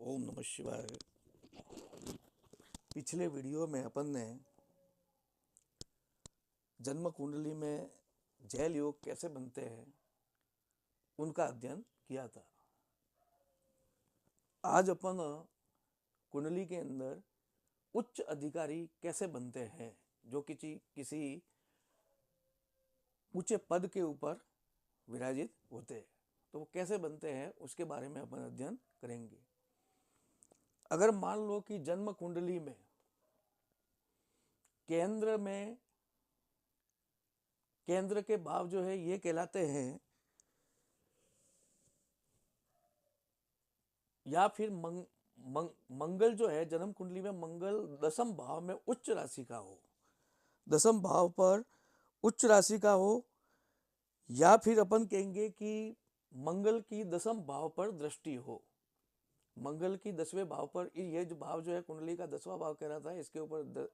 ओम नमः शिवाय। पिछले वीडियो में अपन ने जन्म कुंडली में जैल योग कैसे बनते हैं उनका अध्ययन किया था। आज अपन कुंडली के अंदर उच्च अधिकारी कैसे बनते हैं, जो किसी ऊंचे पद के ऊपर विराजित होते हैं, तो वो कैसे बनते हैं उसके बारे में अपन अध्ययन करेंगे। अगर मान लो कि जन्म कुंडली में केंद्र के भाव जो है ये कहलाते हैं, या फिर मंगल जो है जन्म कुंडली में मंगल दसम भाव में उच्च राशि का हो, दसम भाव पर उच्च राशि का हो, या फिर अपन कहेंगे कि मंगल की दसम भाव पर दृष्टि हो। मंगल की 10वें भाव पर, ये जो भाव जो है कुंडली का 10वां भाव कह रहा था, इसके ऊपर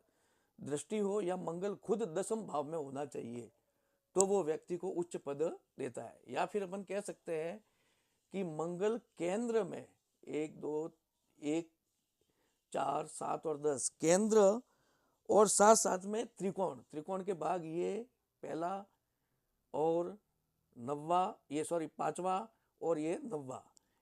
दृष्टि हो, या मंगल खुद दसम भाव में होना चाहिए, तो वो व्यक्ति को उच्च पद देता है। या फिर अपन कह सकते हैं कि मंगल केंद्र में 1, 2, 1, 4, 7 और 10 केंद्र, और साथ साथ में त्रिकोण के भाग, ये पहला और पांचवा और ये 9वां,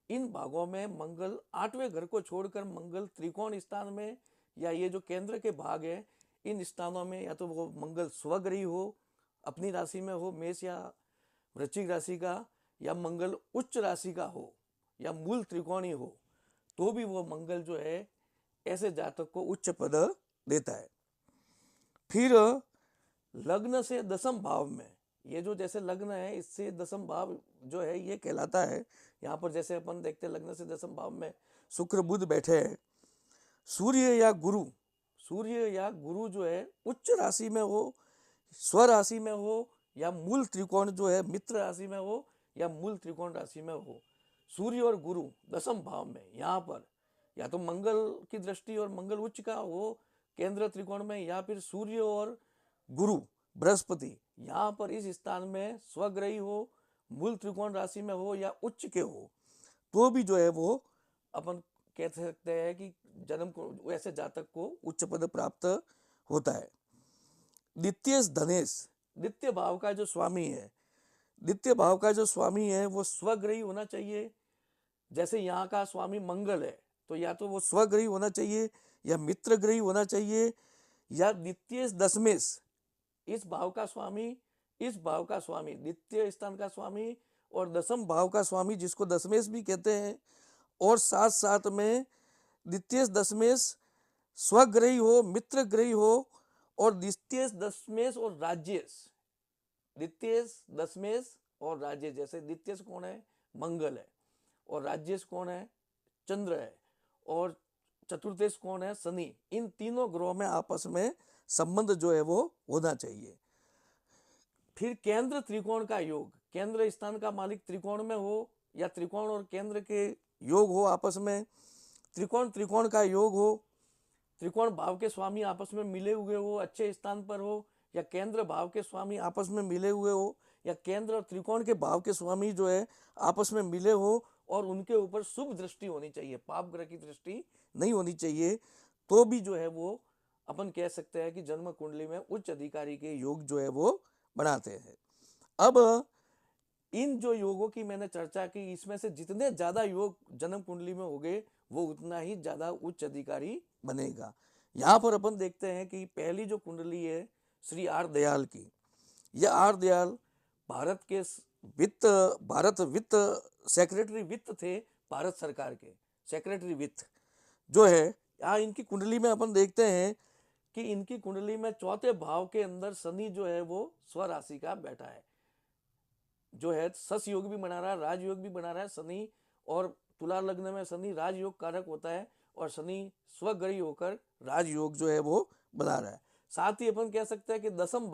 इन भागों में मंगल 8वें घर को छोड़कर मंगल त्रिकोण स्थान में, या ये जो केंद्र के भाग है इन स्थानों में, या तो वो मंगल स्वग्रही हो, अपनी राशि में हो, मेष या वृश्चिक राशि का, या मंगल उच्च राशि का हो, या मूल त्रिकोणी हो, तो भी वो मंगल जो है ऐसे जातक को उच्च पद देता है। फिर लग्न से दसम भाव में, ये जो जैसे लग्न है इससे दसम भाव जो है ये कहलाता है, यहाँ पर जैसे अपन देखते हैं लग्न से दसम भाव में शुक्र बुध बैठे हैं। सूर्य या गुरु जो है उच्च राशि में हो, स्व राशि में हो, या मूल त्रिकोण जो है मित्र राशि में हो, या मूल त्रिकोण राशि में हो, सूर्य और गुरु दसम भाव में, यहाँ पर या तो मंगल की दृष्टि और मंगल उच्च का हो केंद्र त्रिकोण में, या फिर सूर्य और गुरु बृहस्पति यहाँ पर इस स्थान में स्वग्रही हो, मूल त्रिकोण राशि में हो, या उच्च के हो, तो भी जो है वो अपन कह सकते हैं कि जन्म को ऐसे जातक को उच्च पद प्राप्त होता है। द्वितीय धनेश, द्वितीय भाव का जो स्वामी है वो स्वग्रही होना चाहिए। जैसे यहाँ का स्वामी मंगल है, तो या तो वो स्वग्रही होना चाहिए, या मित्र ग्रही होना चाहिए, या द्वितीय दशमेश, इस भाव का स्वामी द्वितीय स्थान का स्वामी और दसम भाव का स्वामी, जिसको दशमेश भी कहते हैं, और साथ साथ में द्वितीय दशमेश स्वग्रही हो, मित्र ग्रही हो, और द्वितीय दशमेश और राज्य, जैसे द्वितीय कौन है मंगल है, और राज्य कौन है चंद्र है, और चतुर्थेश कौन है शनि। इन तीनों ग्रहों में आपस में संबंध जो है वो होना चाहिए। फिर केंद्र त्रिकोण का योग, केंद्र स्थान का मालिक त्रिकोण में हो, या त्रिकोण और केंद्र के योग हो आपस में, त्रिकोण का योग हो, त्रिकोण भाव के स्वामी आपस में मिले हुए हो, अच्छे स्थान पर हो, या केंद्र भाव के स्वामी आपस में मिले हुए हो, या केंद्र और त्रिकोण के भाव के स्वामी जो है आपस में मिले हो, और उनके ऊपर शुभ दृष्टि होनी चाहिए, पाप ग्रह की दृष्टि नहीं होनी चाहिए, तो भी जो है वो अपन कह सकते हैं कि जन्म कुंडली में उच्च अधिकारी के योग जो है वो बनाते हैं। अब इन जो योगों की मैंने चर्चा की, इसमें से जितने ज्यादा योग जन्म कुंडली में होंगे वो उतना ही ज्यादा उच्च अधिकारी बनेगा। यहाँ पर अपन देखते हैं कि पहली जो कुंडली है श्री आर दयाल की, यह आर दयाल भारत वित्त सेक्रेटरी वित्त थे, भारत सरकार के सेक्रेटरी वित्त जो है। यहाँ इनकी कुंडली में अपन देखते हैं कि इनकी कुंडली में चौथे भाव के अंदर शनि जो है वो स्वराशि का बैठा है, जो है सस योग भी बना रहा है, राजयोग भी बना रहा है शनि, और तुला लग्न में शनि राजयोग कारक होता है, और शनि स्वग्रही होकर राजयोग जो है वो बना रहा है। साथ ही अपन कह सकते हैं कि दसम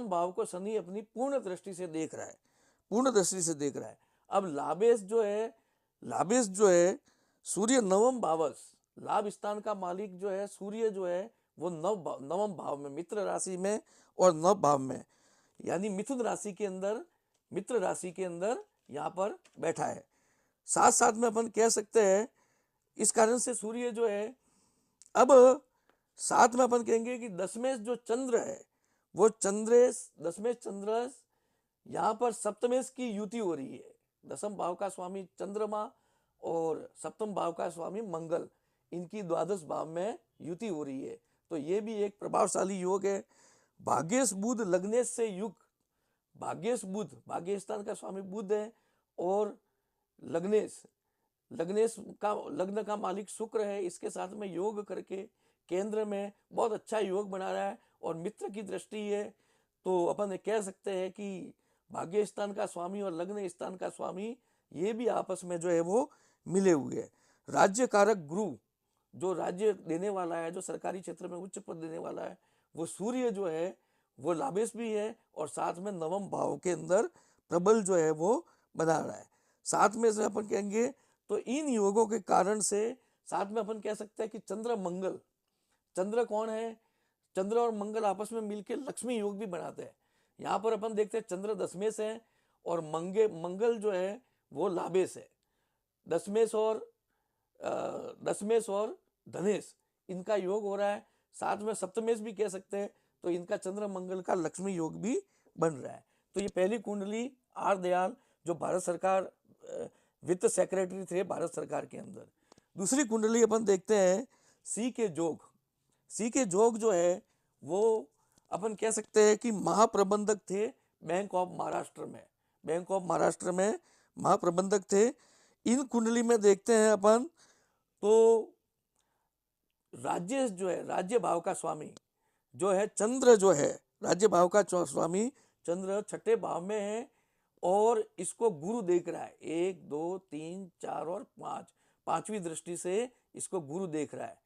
भाव को शनि अपनी पूर्ण दृष्टि से देख रहा है, अब लाभेश जो है सूर्य नवम भावस, लाभ स्थान का मालिक जो है सूर्य जो है वो नवम भाव में मित्र राशि में और नव भाव में, यानी मिथुन राशि के अंदर, मित्र राशि के अंदर यहाँ पर बैठा है। साथ साथ में अपन कह सकते हैं इस कारण से सूर्य जो है अब साथ में अपन कहेंगे कि दशमेश जो चंद्र है वो चंद्रेश दशमेश चंद्रस यहाँ पर सप्तमेश की युति हो रही है। दसम भाव का स्वामी चंद्रमा और सप्तम भाव का स्वामी मंगल, इनकी द्वादश भाव में युति हो रही है। तो ये भी एक प्रभावशाली योग है। भाग्येश बुध लग्नेश से युक्त, भाग्येश बुध, भाग्य स्थान का स्वामी बुध है और लग्नेश, लग्नेश का लग्न का मालिक शुक्र है। इसके साथ में योग करके केंद्र में बहुत अच्छा योग बना रहा है और मित्र की दृष्टि है। तो अपन कह सकते हैं कि भाग्य स्थान का स्वामी और लग्न स्थान का स्वामी ये भी आपस में जो है वो मिले हुए हैं। राज्य कारक गुरु जो राज्य देने वाला है, जो सरकारी क्षेत्र में उच्च पद देने वाला है, वो सूर्य जो है वो लाभेश भी है और साथ में नवम भाव के अंदर प्रबल जो है वो बना रहा है। साथ में से अपन कहेंगे तो इन योगों के कारण से साथ में अपन कह सकते हैं कि चंद्र मंगल, चंद्र कौन है, चंद्र और मंगल आपस में मिलकर लक्ष्मी योग भी बनाते हैं। यहाँ पर अपन देखते हैं चंद्र दशमेश है और मंगल जो है वो लाभेश है। दशमेश और धनेश इनका योग हो रहा है। साथ में सप्तमेश भी कह सकते हैं। तो इनका चंद्र मंगल का लक्ष्मी योग भी बन रहा है। तो ये पहली कुंडली आर दयाल जो भारत सरकार वित्त सेक्रेटरी थे भारत सरकार के अंदर। दूसरी कुंडली अपन देखते हैं सी के जोग। सी के जोग जो है वो अपन कह सकते हैं कि महाप्रबंधक थे बैंक ऑफ महाराष्ट्र में, बैंक ऑफ महाराष्ट्र में महाप्रबंधक थे। इन कुंडली में देखते हैं अपन तो राज्य जो है, राज्य भाव का स्वामी जो है चंद्र, जो है राज्य भाव का स्वामी चंद्र छठे भाव में है और इसको गुरु देख रहा है। 1 2 3 4 और 5, पांचवी दृष्टि से इसको गुरु देख रहा है।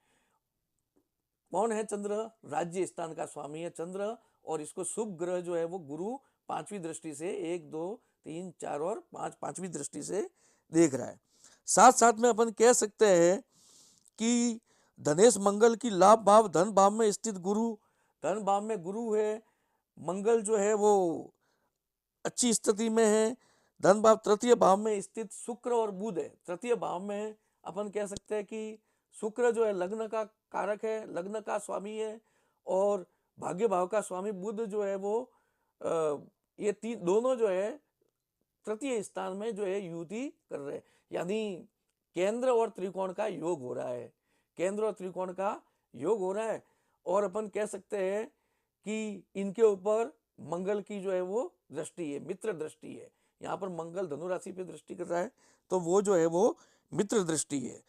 कौन है चंद्र? राज्य स्थान का स्वामी है चंद्र और इसको शुभ ग्रह जो है वो गुरु पांचवी दृष्टि से 1 2 3 4 और 5, पांचवी दृष्टि से देख रहा है। साथ साथ में अपन कह सकते हैं कि धनेश मंगल की लाभ भाव धन भाव में स्थित गुरु, धन भाव में गुरु है। मंगल जो है वो अच्छी स्थिति में है। धन भाव तृतीय भाव में स्थित शुक्र और बुध है, तृतीय भाव में अपन कह सकते हैं कि शुक्र जो है लग्न का कारक है, लग्न का स्वामी है और भाग्य भाव का स्वामी बुध जो है वो ये दोनों जो है तृतीय स्थान में जो है युति कर रहे हैं। यानी केंद्र और त्रिकोण का योग हो रहा है, केंद्र और त्रिकोण का योग हो रहा है। और अपन कह सकते हैं कि इनके ऊपर मंगल की जो है वो दृष्टि है, मित्र दृष्टि है। यहाँ पर मंगल धनु राशि पे दृष्टि कर रहा है तो वो जो है वो मित्र दृष्टि है।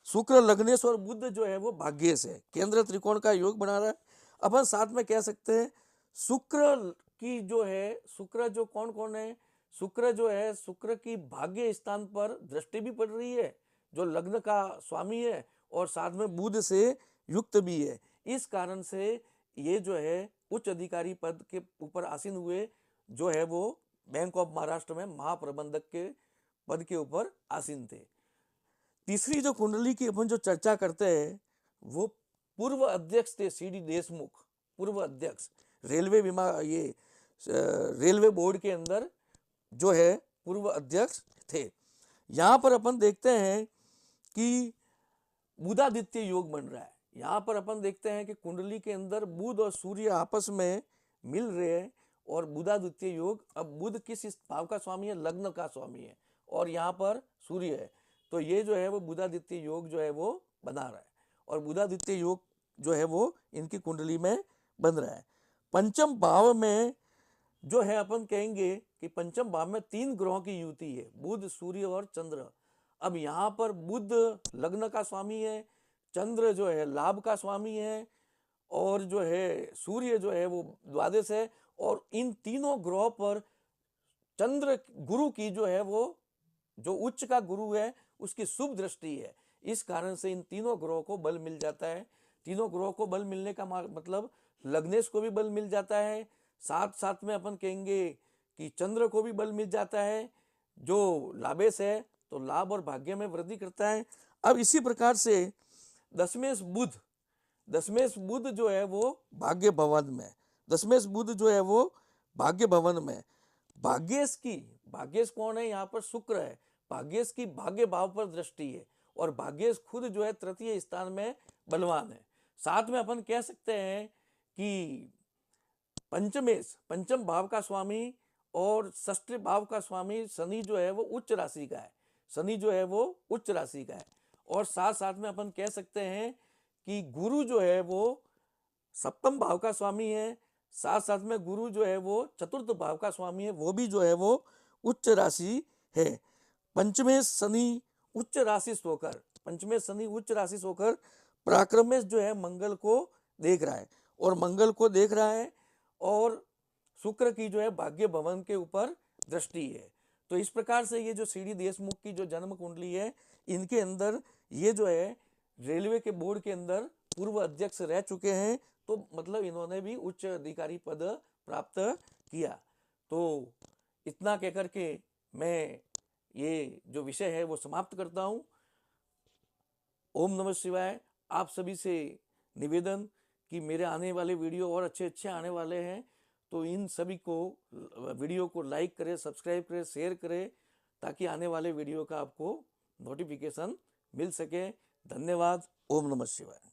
शुक्र लग्नेश और बुध जो है वो भाग्येश है, केंद्र त्रिकोण का योग बना रहा है। अपन साथ में कह सकते हैं शुक्र की जो है, शुक्र जो कौन है, शुक्र जो है शुक्र की भाग्य स्थान पर दृष्टि भी पड़ रही है जो लग्न का स्वामी है और साथ में बुध से युक्त भी है। इस कारण से ये जो है उच्च अधिकारी पद के ऊपर आसीन हुए, जो है वो बैंक ऑफ महाराष्ट्र में महाप्रबंधक के पद के ऊपर आसीन थे। तीसरी जो कुंडली की अपन जो चर्चा करते हैं वो पूर्व अध्यक्ष थे सीडी देशमुख, पूर्व अध्यक्ष रेलवे रेलवे बोर्ड के अंदर जो है पूर्व अध्यक्ष थे। यहाँ पर अपन देखते हैं कि बुधादित्य योग बन रहा है। यहाँ पर अपन देखते हैं कि कुंडली के अंदर बुध और सूर्य आपस में मिल रहे हैं और बुधादित्य योग। अब बुध किस भाव का स्वामी है? लग्न का स्वामी है और यहाँ पर सूर्य है। तो ये जो है वो बुधादित्य योग जो है वो बना रहा है और बुधादित्य योग जो है वो इनकी कुंडली में बन रहा है। पंचम भाव में जो है अपन कहेंगे कि पंचम भाव में 3 ग्रहों की युति है, बुध सूर्य और चंद्र। अब यहाँ पर बुध लग्न का स्वामी है, चंद्र जो है लाभ का स्वामी है और जो है सूर्य जो है वो द्वादश है और इन तीनों ग्रहों पर चंद्र गुरु की जो है वो जो उच्च का गुरु है उसकी शुभ दृष्टि है। इस कारण से इन तीनों ग्रहों को बल मिल जाता है। तीनों ग्रहों को बल मिलने का मतलब लग्नेश को भी बल मिल जाता है, साथ साथ में अपन कहेंगे कि चंद्र को भी बल मिल जाता है जो लाभेश है, तो लाभ और भाग्य में वृद्धि करता है। अब इसी प्रकार से दशमेश बुध जो है वो भाग्य भवन में, दशमेश बुध जो है वो भाग्य भवन में, भाग्येश कौन है? यहाँ पर शुक्र है, भाग्येश की भाग्य भाव पर दृष्टि है और भाग्येश खुद जो है तृतीय स्थान में बलवान है। साथ में अपन कह सकते हैं कि पंचम भाव का स्वामी और षष्ठ भाव का स्वामी शनि जो है वो उच्च राशि का है। शनि जो है वो उच्च राशि का है। और साथ साथ में अपन कह सकते हैं कि गुरु जो है वो सप्तम भाव का स्वामी है। साथ साथ में गुरु जो है वो चतुर्थ भाव का स्वामी है, वो भी जो है वो उच्च राशि है। पंचमेश शनि उच्च राशि होकर पराक्रम में जो है मंगल को देख रहा है और शुक्र की जो है भाग्य भवन के ऊपर दृष्टि है। तो इस प्रकार से ये जो सीडी देशमुख की जो जन्म कुंडली है, इनके अंदर ये जो है रेलवे के बोर्ड के अंदर पूर्व अध्यक्ष रह चुके हैं, तो मतलब इन्होंने भी उच्च अधिकारी पद प्राप्त किया। तो इतना कहकर के मैं ये जो विषय है वो समाप्त करता हूँ। ओम नमः शिवाय। आप सभी से निवेदन कि मेरे आने वाले वीडियो और अच्छे आने वाले हैं, तो इन सभी को वीडियो को लाइक करें, सब्सक्राइब करें, शेयर करें, ताकि आने वाले वीडियो का आपको नोटिफिकेशन मिल सके। धन्यवाद। ओम नमः शिवाय।